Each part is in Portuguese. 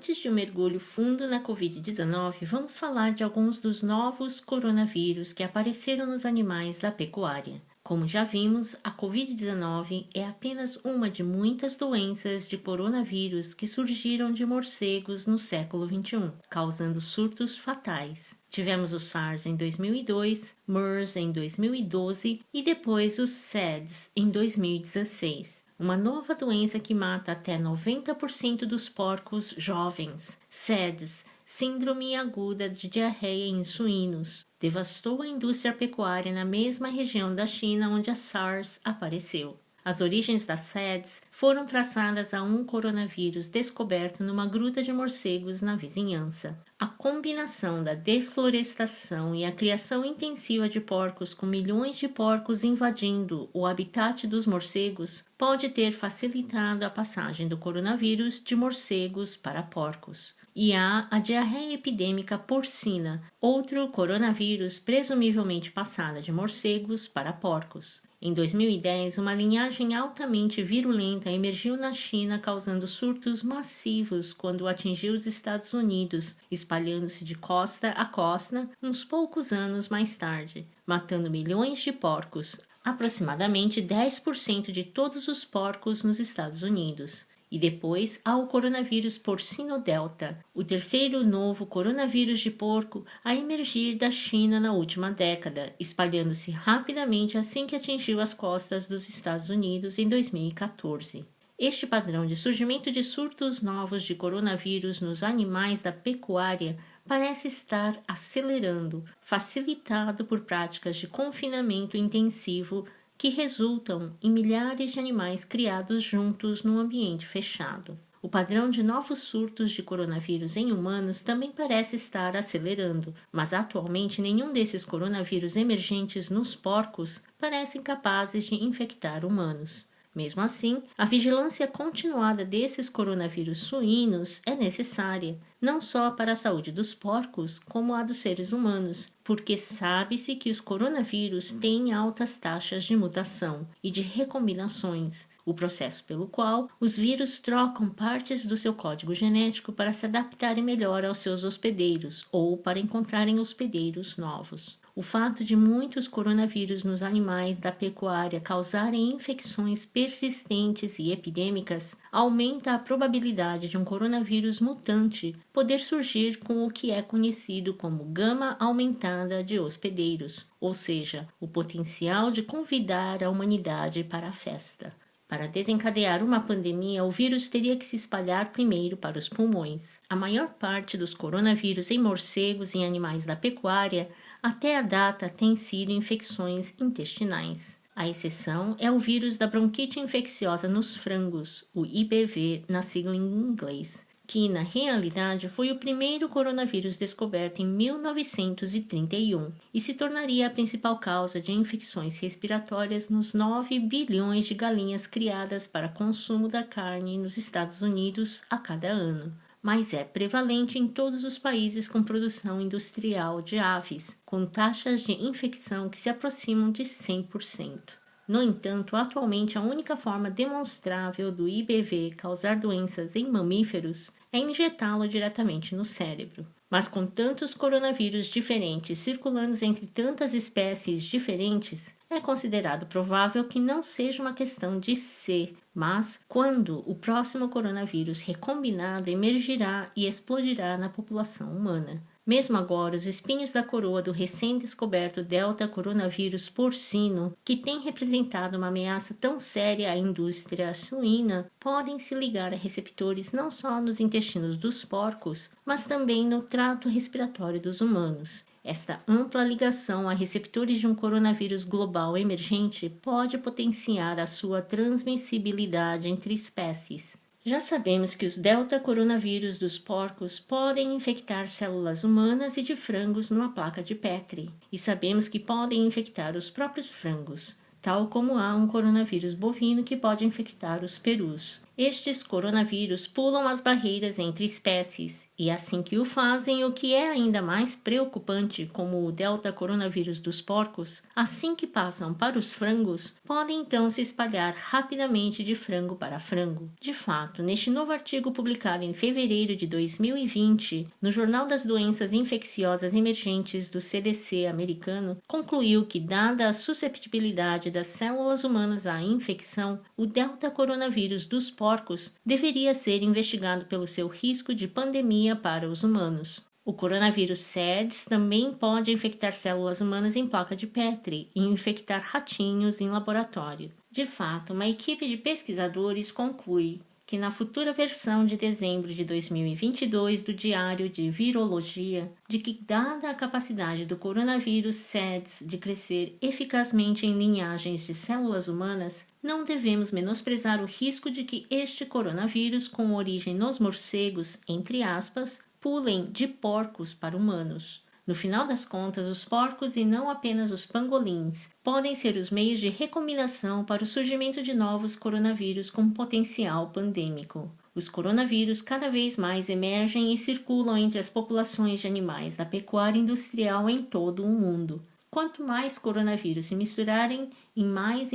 Antes de um mergulho fundo na Covid-19, vamos falar de alguns dos novos coronavírus que apareceram nos animais da pecuária. Como já vimos, a Covid-19 é apenas uma de muitas doenças de coronavírus que surgiram de morcegos no século XXI, causando surtos fatais. Tivemos o SARS em 2002, MERS em 2012 e depois os SARS em 2016. Uma nova doença que mata até 90% dos porcos jovens, SARS, Síndrome Aguda de Diarreia em Suínos, devastou a indústria pecuária na mesma região da China onde a SARS apareceu. As origens da SARS foram traçadas a um coronavírus descoberto numa gruta de morcegos na vizinhança. A combinação da desflorestação e a criação intensiva de porcos com milhões de porcos invadindo o habitat dos morcegos pode ter facilitado a passagem do coronavírus de morcegos para porcos. E há a diarreia epidêmica porcina, outro coronavírus presumivelmente passada de morcegos para porcos. Em 2010, uma linhagem altamente virulenta emergiu na China, causando surtos massivos quando atingiu os Estados Unidos, espalhando-se de costa a costa uns poucos anos mais tarde, matando milhões de porcos, aproximadamente 10% de todos os porcos nos Estados Unidos. E depois há o coronavírus porcino delta, o terceiro novo coronavírus de porco a emergir da China na última década, espalhando-se rapidamente assim que atingiu as costas dos Estados Unidos em 2014. Este padrão de surgimento de surtos novos de coronavírus nos animais da pecuária parece estar acelerando, facilitado por práticas de confinamento intensivo que resultam em milhares de animais criados juntos num ambiente fechado. O padrão de novos surtos de coronavírus em humanos também parece estar acelerando, mas atualmente nenhum desses coronavírus emergentes nos porcos parecem capazes de infectar humanos. Mesmo assim, a vigilância continuada desses coronavírus suínos é necessária, não só para a saúde dos porcos, como a dos seres humanos, porque sabe-se que os coronavírus têm altas taxas de mutação e de recombinações, o processo pelo qual os vírus trocam partes do seu código genético para se adaptarem melhor aos seus hospedeiros ou para encontrarem hospedeiros novos. O fato de muitos coronavírus nos animais da pecuária causarem infecções persistentes e epidêmicas aumenta a probabilidade de um coronavírus mutante poder surgir com o que é conhecido como gama aumentada de hospedeiros, ou seja, o potencial de convidar a humanidade para a festa. Para desencadear uma pandemia, o vírus teria que se espalhar primeiro para os pulmões. A maior parte dos coronavírus em morcegos e animais da pecuária até a data tem sido infecções intestinais. A exceção é o vírus da bronquite infecciosa nos frangos, o IBV na sigla em inglês, que na realidade foi o primeiro coronavírus descoberto em 1931 e se tornaria a principal causa de infecções respiratórias nos 9 bilhões de galinhas criadas para consumo da carne nos Estados Unidos a cada ano. Mas é prevalente em todos os países com produção industrial de aves, com taxas de infecção que se aproximam de 100%. No entanto, atualmente a única forma demonstrável do IBV causar doenças em mamíferos é injetá-lo diretamente no cérebro. Mas com tantos coronavírus diferentes circulando entre tantas espécies diferentes, é considerado provável que não seja uma questão de se, mas quando o próximo coronavírus recombinado emergirá e explodirá na população humana. Mesmo agora, os espinhos da coroa do recém-descoberto Delta coronavírus porcino, que tem representado uma ameaça tão séria à indústria suína, podem se ligar a receptores não só nos intestinos dos porcos, mas também no trato respiratório dos humanos. Esta ampla ligação a receptores de um coronavírus global emergente pode potenciar a sua transmissibilidade entre espécies. Já sabemos que os delta coronavírus dos porcos podem infectar células humanas e de frangos numa placa de Petri, e sabemos que podem infectar os próprios frangos, tal como há um coronavírus bovino que pode infectar os perus. Estes coronavírus pulam as barreiras entre espécies e, assim que o fazem, o que é ainda mais preocupante, como o delta coronavírus dos porcos, assim que passam para os frangos, podem então se espalhar rapidamente de frango para frango. De fato, neste novo artigo publicado em fevereiro de 2020, no Jornal das Doenças Infecciosas Emergentes do CDC americano, concluiu que, dada a susceptibilidade das células humanas à infecção, o delta coronavírus dos porcos deveria ser investigado pelo seu risco de pandemia para os humanos. O coronavírus SARS também pode infectar células humanas em placa de Petri e infectar ratinhos em laboratório. De fato, uma equipe de pesquisadores conclui que na futura versão de dezembro de 2022 do Diário de Virologia, de que dada a capacidade do coronavírus SARS de crescer eficazmente em linhagens de células humanas, não devemos menosprezar o risco de que este coronavírus, com origem nos morcegos, entre aspas, pulem de porcos para humanos. No final das contas, os porcos e não apenas os pangolins podem ser os meios de recombinação para o surgimento de novos coronavírus com potencial pandêmico. Os coronavírus cada vez mais emergem e circulam entre as populações de animais da pecuária industrial em todo o mundo. Quanto mais coronavírus se misturarem em mais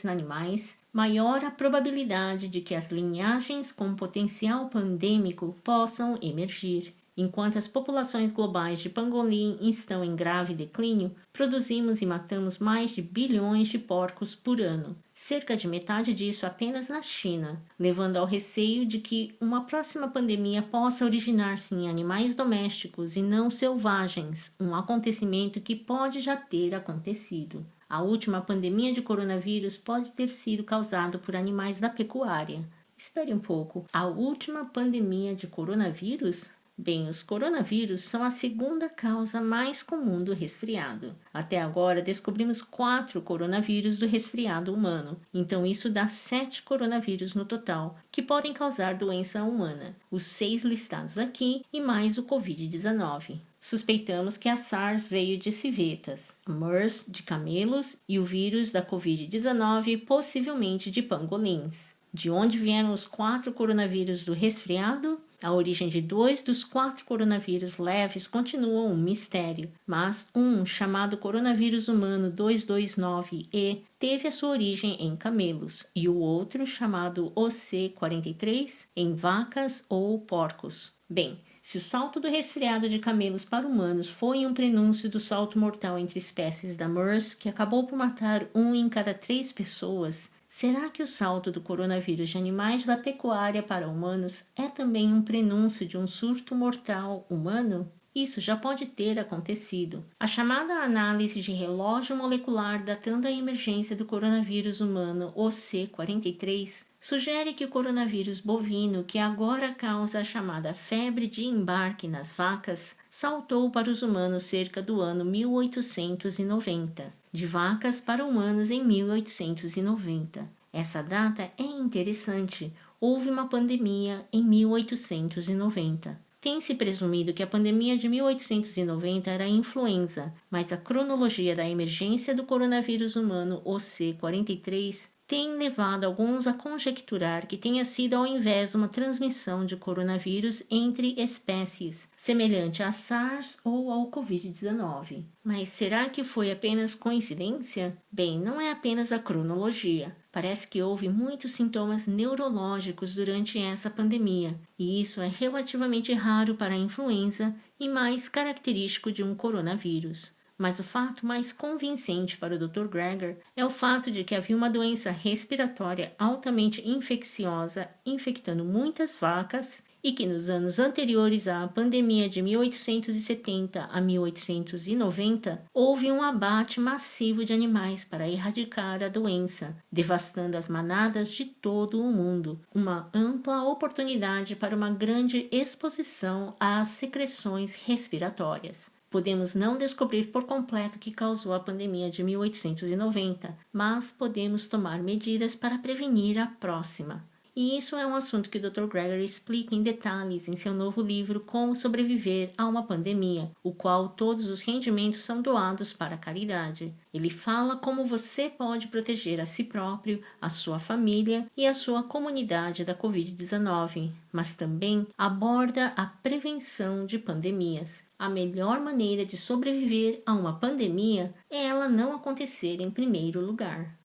animais, maior a probabilidade de que as linhagens com potencial pandêmico possam emergir. Enquanto as populações globais de pangolim estão em grave declínio, produzimos e matamos mais de bilhões de porcos por ano, cerca de metade disso apenas na China, levando ao receio de que uma próxima pandemia possa originar-se em animais domésticos e não selvagens, um acontecimento que pode já ter acontecido. A última pandemia de coronavírus pode ter sido causada por animais da pecuária. Espere um pouco, a última pandemia de coronavírus? Bem, os coronavírus são a segunda causa mais comum do resfriado. Até agora, descobrimos 4 coronavírus do resfriado humano, então isso dá 7 coronavírus no total, que podem causar doença humana, os 6 listados aqui e mais o Covid-19. Suspeitamos que a SARS veio de civetas, a MERS de camelos e o vírus da Covid-19 possivelmente de pangolins. De onde vieram os 4 coronavírus do resfriado? A origem de 2 dos 4 coronavírus leves continua um mistério, mas um, chamado coronavírus humano 229E, teve a sua origem em camelos, e o outro, chamado OC43, em vacas ou porcos. Bem, se o salto do resfriado de camelos para humanos foi um prenúncio do salto mortal entre espécies da MERS, que acabou por matar 1 em cada 3 pessoas, será que o salto do coronavírus de animais da pecuária para humanos é também um prenúncio de um surto mortal humano? Isso já pode ter acontecido. A chamada análise de relógio molecular datando a emergência do coronavírus humano OC43 sugere que o coronavírus bovino, que agora causa a chamada febre de embarque nas vacas, saltou para os humanos cerca do ano 1890, de vacas para humanos em 1890. Essa data é interessante. Houve uma pandemia em 1890. Tem-se presumido que a pandemia de 1890 era a influenza, mas a cronologia da emergência do coronavírus humano OC43 tem levado alguns a conjecturar que tenha sido ao invés uma transmissão de coronavírus entre espécies, semelhante à SARS ou ao Covid-19. Mas será que foi apenas coincidência? Bem, não é apenas a cronologia. Parece que houve muitos sintomas neurológicos durante essa pandemia, e isso é relativamente raro para a influenza e mais característico de um coronavírus. Mas o fato mais convincente para o Dr. Greger é o fato de que havia uma doença respiratória altamente infecciosa infectando muitas vacas e que nos anos anteriores à pandemia de 1870 a 1890 houve um abate massivo de animais para erradicar a doença, devastando as manadas de todo o mundo, uma ampla oportunidade para uma grande exposição às secreções respiratórias. Podemos não descobrir por completo o que causou a pandemia de 1890, mas podemos tomar medidas para prevenir a próxima. E isso é um assunto que o Dr. Gregory explica em detalhes em seu novo livro Como Sobreviver a uma Pandemia, o qual todos os rendimentos são doados para a caridade. Ele fala como você pode proteger a si próprio, a sua família e a sua comunidade da Covid-19, mas também aborda a prevenção de pandemias. A melhor maneira de sobreviver a uma pandemia é ela não acontecer em primeiro lugar.